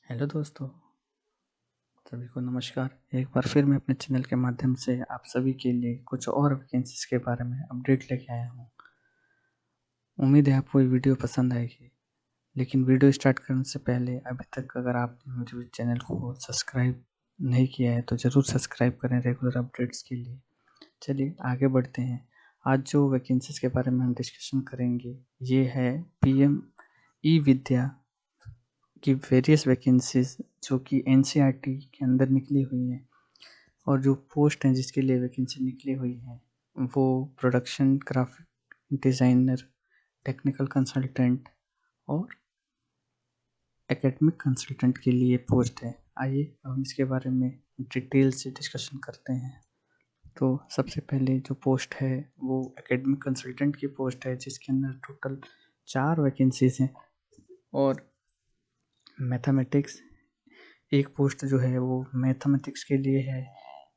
Hello दोस्तों, सभी को नमस्कार। एक बार फिर मैं अपने चैनल के माध्यम से आप सभी के लिए कुछ और वैकेंसीज के बारे में अपडेट लेके आया हूँ। उम्मीद है आपको ये वीडियो पसंद आएगी। लेकिन वीडियो स्टार्ट करने से पहले अभी तक अगर आपने मेरे चैनल को सब्सक्राइब नहीं किया है तो ज़रूर सब्सक्राइब करें रेगुलर अपडेट्स के लिए। चलिए आगे बढ़ते हैं। आज जो वैकेंसीज के बारे में हम डिस्कशन करेंगे ये है PM ई विद्या की वेरियस वैकेंसीज जो कि NCERT के अंदर निकली हुई हैं और जो पोस्ट हैं जिसके लिए वैकेंसी निकली हुई है वो production graphic designer, technical consultant और एकेडमिक कंसल्टेंट के लिए पोस्ट है। आइए हम इसके बारे में डिटेल से डिस्कशन करते हैं। तो सबसे पहले जो पोस्ट है वो एकेडमिक कंसल्टेंट की पोस्ट है जिसके अंदर टोटल 4 वैकेंसीज हैं और मैथमेटिक्स एक पोस्ट जो है वो मैथमेटिक्स के लिए है,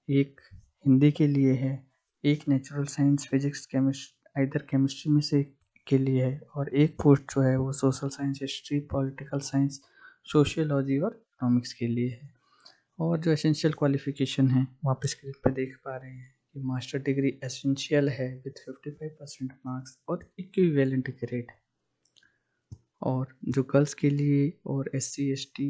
एक हिंदी के लिए है, एक नेचुरल साइंस फिजिक्स केमिस्ट्री में से के लिए है और एक पोस्ट जो है वो social science, history, political science, sociology और इकोनॉमिक्स के लिए है। और जो एसेंशियल क्वालिफिकेशन है वो आप स्क्रीन पर देख पा रहे हैं कि मास्टर डिग्री एसेंशियल है विथ 55% मार्क्स और इक्विवेलेंट ग्रेड। और जो गर्ल्स के लिए और SC ST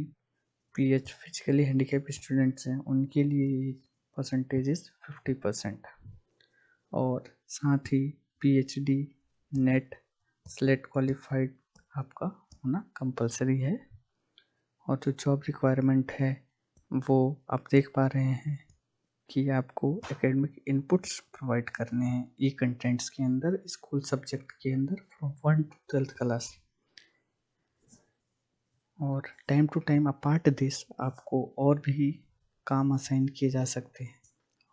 PH physically handicap students हैं उनके लिए परसेंटेजेस 50% और साथ ही PhD नेट स्लेट क्वालिफाइड आपका होना कंपलसरी है। और जो जॉब रिक्वायरमेंट है वो आप देख पा रहे हैं कि आपको एकेडमिक इनपुट्स प्रोवाइड करने हैं ई कंटेंट्स के अंदर स्कूल सब्जेक्ट के अंदर फ्रॉम 1 to 12th क्लास। और time to time apart this आपको और भी काम असाइन किए जा सकते हैं।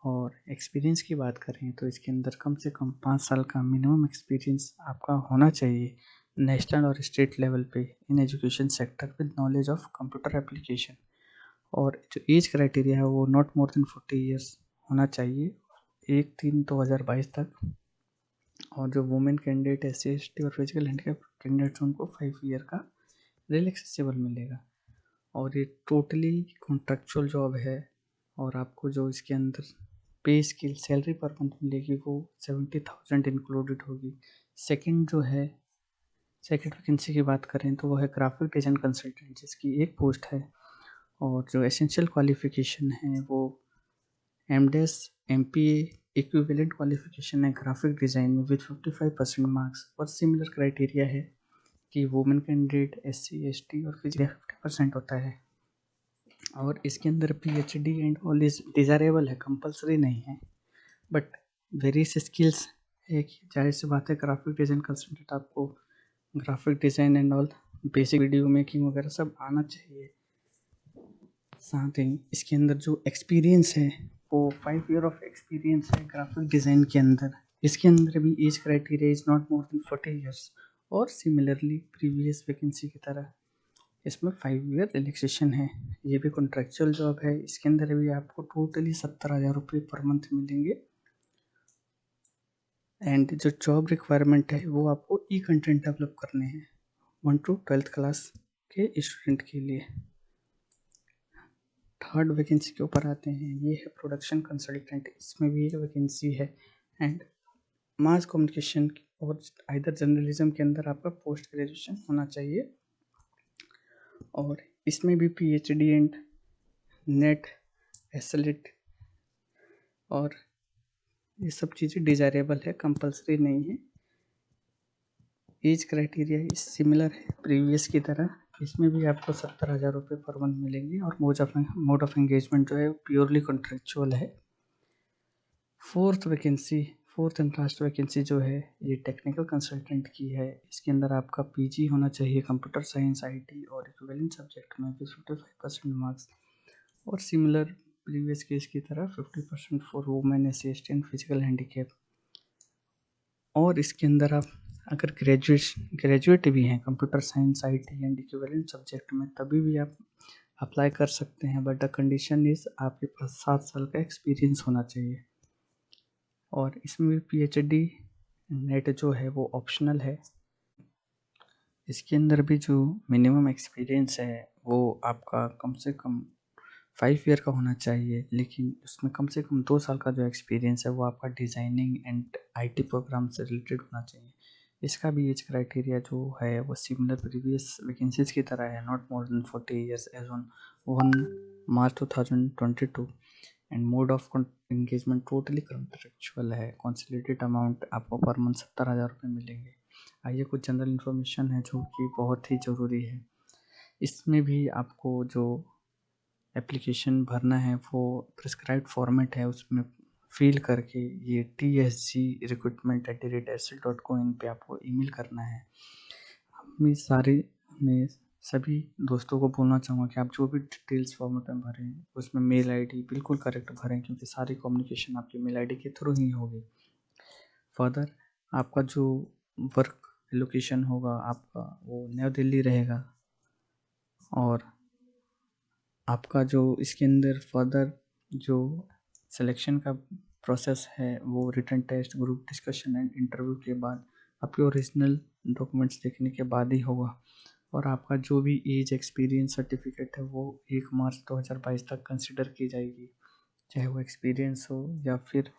और एक्सपीरियंस की बात करें तो इसके अंदर कम से कम 5 साल का मिनिमम एक्सपीरियंस आपका होना चाहिए नेशनल और स्टेट लेवल पे in education sector with knowledge of computer application. और जो एज क्राइटेरिया है वो नॉट मोर देन 40 ईयर्स होना चाहिए 1/3/2022 तक। और जो वुमेन कैंडिडेट SC ST और फिजिकल हैंडीकैप कैंडिडेट्स उनको 5 ईयर का रिलैक्सेबल मिलेगा। और ये टोटली कॉन्ट्रेक्चुअल जॉब है और आपको जो इसके अंदर पे स्केल सैलरी पर मंथ मिलेगी वो 70,000 इंक्लूडेड होगी। सेकंड वैकेंसी की बात करें तो वो है ग्राफिक डिज़ाइन कंसल्टेंट जिसकी एक पोस्ट है और जो एसेंशियल क्वालिफिकेशन है वो MDes MPA इक्विवेलेंट क्वालिफिकेशन है ग्राफिक डिज़ाइन में विद 55% मार्क्स। और सिमिलर क्राइटेरिया है कि वुमेन कैंडिडेट SC ST और फिजिकल 50% होता है। और इसके अंदर PhD and all is desirable है, कंपलसरी नहीं है, बट वेरियस स्किल्स है कि जाहिर सी बात है ग्राफिक डिज़ाइन कंसल्टेंट आपको graphic design and all basic video making वगैरह सब आना चाहिए। साथ ही इसके अंदर जो एक्सपीरियंस है वो 5 ईयर ऑफ एक्सपीरियंस है ग्राफिक डिज़ाइन के अंदर। इसके अंदर भी age criteria is not more than 40 years और सिमिलरली प्रीवियस वैकेंसी की तरह इसमें 5 ईयर रिलैक्सेशन है। ये भी कॉन्ट्रेक्चुअल जॉब है। इसके अंदर भी आपको टोटली 70,000 रुपये पर मंथ मिलेंगे। एंड जो जॉब रिक्वायरमेंट है वो आपको ई कंटेंट डेवलप करने हैं 1 to 12th क्लास के स्टूडेंट के लिए। थर्ड वैकेंसी के ऊपर आते हैं, ये है प्रोडक्शन कंसल्टेंट। इसमें भी एक वैकेंसी है एंड मास कम्युनिकेशन और आइदर जर्नलिज्म के अंदर आपका पोस्ट ग्रेजुएशन होना चाहिए। और इसमें भी PhD एंड नेट SLET और ये सब चीज़ें डिज़ायरेबल है, कंपलसरी नहीं है। एज क्राइटेरिया इस सिमिलर है प्रीवियस की तरह। इसमें भी आपको 70,000 रुपये पर मंथ मिलेंगे और मोड ऑफ एंगेजमेंट जो है प्योरली कॉन्ट्रेक्चुअल है। फोर्थ एंड लास्ट वैकेंसी जो है ये टेक्निकल कंसल्टेंट की है। इसके अंदर आपका PG होना चाहिए कंप्यूटर साइंस IT और इक्विवेलेंट सब्जेक्ट में 55% मार्क्स। और सिमिलर प्रीवियस केस की तरह 50% for women SC ST and physical handicap. और इसके अंदर आप अगर ग्रेजुएट भी हैं computer science IT and equivalent subject में तभी भी आप अप्लाई कर सकते हैं, बट द कंडीशन इज़ आपके पास 7 साल का एक्सपीरियंस होना चाहिए। और इसमें भी PhD नेट जो है वो ऑप्शनल है। इसके अंदर भी जो मिनिमम एक्सपीरियंस है वो आपका कम से कम 5 ईयर का होना चाहिए, लेकिन उसमें कम से कम 2 साल का जो एक्सपीरियंस है वो आपका डिज़ाइनिंग एंड आईटी प्रोग्राम से रिलेटेड होना चाहिए। इसका भी एज क्राइटेरिया जो है वो सिमिलर प्रीवियस वैकेंसीज की तरह है, not more than 40 years age on 1 March 2022। And mode of engagement totally contractual है। कॉन्सोलिडेटेड अमाउंट आपको पर मंथ 70,000 रुपये मिलेंगे। आइए कुछ जनरल इन्फॉर्मेशन है जो कि बहुत ही ज़रूरी है। इसमें भी आपको जो एप्लीकेशन भरना है वो प्रिस्क्राइब्ड फॉर्मेट है, उसमें फिल करके ये tsg recruitment@sl.co.in पे आपको ईमेल करना है। मैं सभी दोस्तों को बोलना चाहूँगा कि आप जो भी डिटेल्स फॉर्मेट में भरें उसमें मेल आईडी बिल्कुल करेक्ट भरें, क्योंकि सारी कम्युनिकेशन आपकी मेल आईडी के थ्रू ही होगी। फर्दर आपका जो वर्क लोकेशन होगा आपका वो नई दिल्ली रहेगा, और आपका जो इसके अंदर फर्दर जो सिलेक्शन का प्रोसेस है वो written test, group discussion and interview के बाद आपके ओरिजिनल डॉक्यूमेंट्स देखने के बाद ही होगा। और आपका जो भी एज एक्सपीरियंस सर्टिफिकेट है वो 1 मार्च 2022 तक कंसिडर की जाएगी, चाहे वो एक्सपीरियंस हो या फिर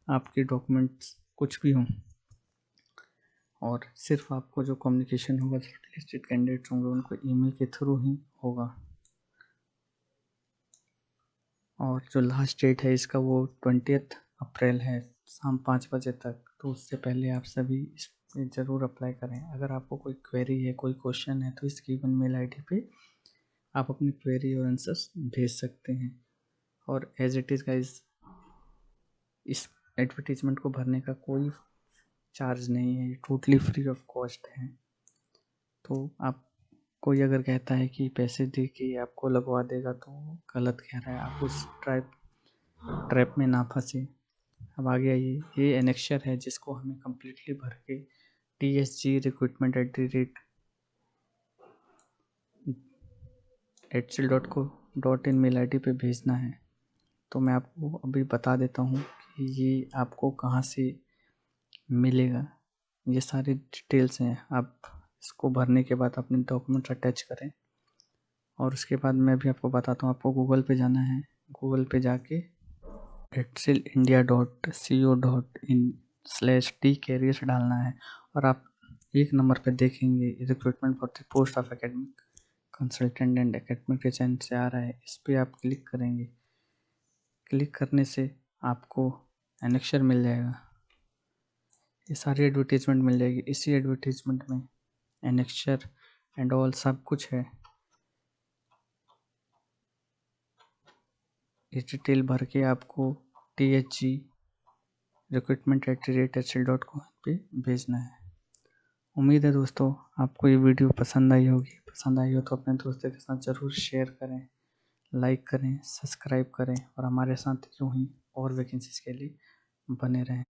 आपके डॉक्यूमेंट्स कुछ भी हों। और सिर्फ आपको जो कम्युनिकेशन होगा लिस्टेड कैंडिडेट्स होंगे उनको ईमेल के थ्रू ही होगा। और जो लास्ट डेट है इसका वो 20 अप्रैल है, शाम 5 बजे तक। तो उससे पहले आप सभी इस पे ज़रूर अप्लाई करें। अगर आपको कोई क्वेरी है, कोई क्वेश्चन है, तो इस गिवन मेल आईडी पे आप अपनी क्वेरी और आंसर्स भेज सकते हैं। और एज इट इज़ गाइस, इस एडवर्टीजमेंट को भरने का कोई चार्ज नहीं है, ये टोटली फ्री ऑफ कॉस्ट है। तो आप कोई अगर कहता है कि पैसे दे के आपको लगवा देगा तो गलत कह रहा है। आप उस ट्रैप में ना फंसे। अब आगे आइए, ये एनेक्शर है जिसको हमें कम्प्लीटली भर के tsg recruitment@sl.co.in मेल आईडी पे भेजना है। तो मैं आपको अभी बता देता हूँ कि ये आपको कहाँ से मिलेगा। ये सारी डिटेल्स हैं। आप इसको भरने के बाद अपने डॉक्यूमेंट्स अटैच करें, और उसके बाद मैं भी आपको बताता हूँ। आपको गूगल पे जाना है, गूगल पे जाके excelindia.co.in/t-careers डालना है, और आप 1 नंबर पे देखेंगे recruitment for the post of academic consultant and academic agent से आ रहा है। इस पर आप क्लिक करेंगे। क्लिक करने से आपको एनेक्शर मिल जाएगा, ये सारी एडवर्टीजमेंट मिल जाएगी। इसी एडवर्टीजमेंट में एनेक्शर एंड ऑल सब कुछ है। इस डिटेल भर के आपको tsg recruitment@sl.co पे भेजना है। उम्मीद है दोस्तों आपको ये वीडियो पसंद आई होगी। पसंद आई हो तो अपने दोस्तों के साथ ज़रूर शेयर करें, लाइक करें, सब्सक्राइब करें, और हमारे साथ यूँ ही और वैकेंसीज़ के लिए बने रहें।